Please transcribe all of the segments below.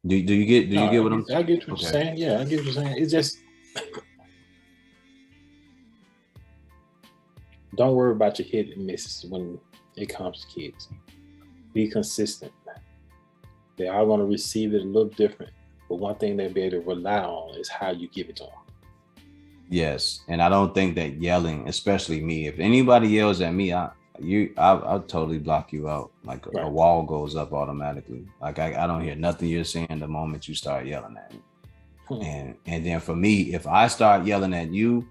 Do you get what I'm? I get what you're Okay. saying. Yeah, I get what you're saying. It's just don't worry about your hit and misses when it comes to kids. Be consistent. They are going to receive it a little different, but one thing they'll be able to rely on is how you give it to them. Yes, and I don't think that yelling, especially me, if anybody yells at me, I'll totally block you out. Like a Right. wall goes up automatically. Like I don't hear nothing you're saying the moment you start yelling at me. Hmm. And then for me, if I start yelling at you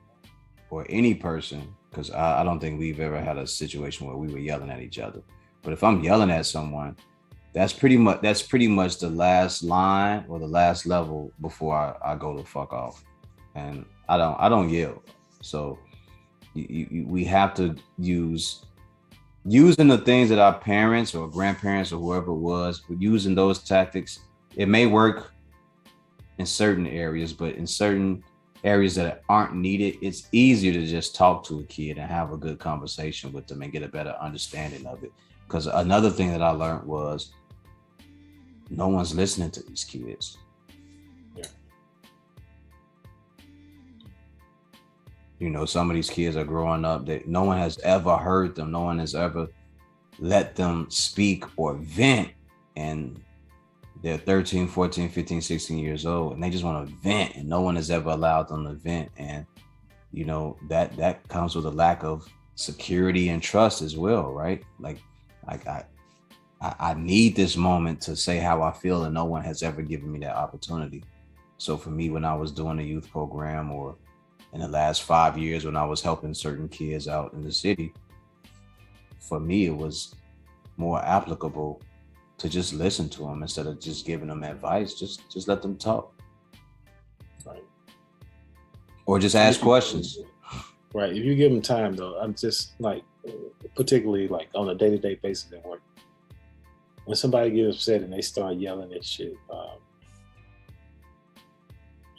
or any person, because I don't think we've ever had a situation where we were yelling at each other. But if I'm yelling at someone, that's pretty much the last line or the last level before I go to fuck off. And I don't yell. So we have to using the things that our parents or grandparents or whoever it was using those tactics. It may work in certain areas, but in certain areas that aren't needed, it's easier to just talk to a kid and have a good conversation with them and get a better understanding of it. Because another thing that I learned was no one's listening to these kids. Yeah. Some of these kids are growing up that no one has ever heard them. No one has ever let them speak or vent. And they're 13, 14, 15, 16 years old and they just want to vent and no one has ever allowed them to vent. And, that comes with a lack of security and trust as well, right? Like I need this moment to say how I feel and no one has ever given me that opportunity. So for me, when I was doing a youth program or in the last 5 years when I was helping certain kids out in the city, for me, it was more applicable to just listen to them instead of just giving them advice. Just let them talk Right. or just And ask if you questions. right, if you give them time though, I'm just like, particularly like on a day-to-day basis at work, when somebody gets upset and they start yelling and shit,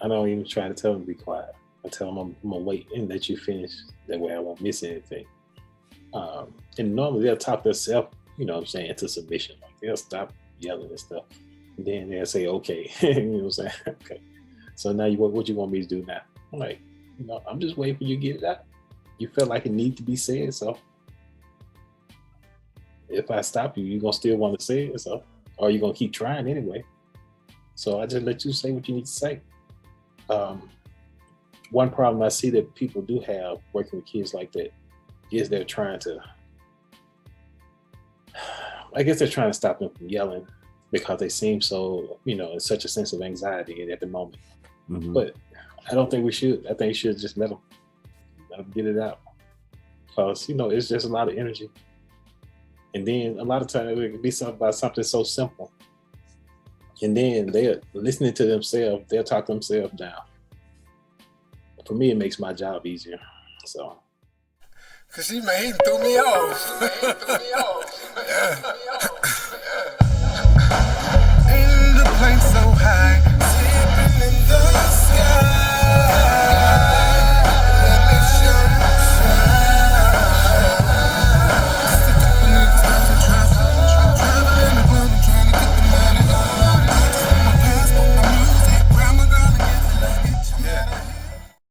I don't even try to tell them to be quiet. I tell them I'm gonna wait and let you finish. That way I won't miss anything. And normally they'll talk themselves, what I'm saying, into submission. Like they'll stop yelling and stuff. And then they'll say, okay, you know what I'm saying? Okay. So now what you want me to do now? I'm like, I'm just waiting for you to get it out. You felt like it needed to be said, so if I stop you, you're gonna still want to say it, so or you're gonna keep trying anyway. So I just let you say what you need to say. Um, One problem I see that people do have working with kids like that is they're trying to, I guess they're trying to stop them from yelling because they seem so, in such a sense of anxiety at the moment. Mm-hmm. But I don't think we should. I think you should just let them get it out because it's just a lot of energy. And then a lot of times it can be something about something so simple, and then they're listening to themselves. They'll talk themselves down. For me, it makes my job easier. So. Cause he threw me off. Yeah.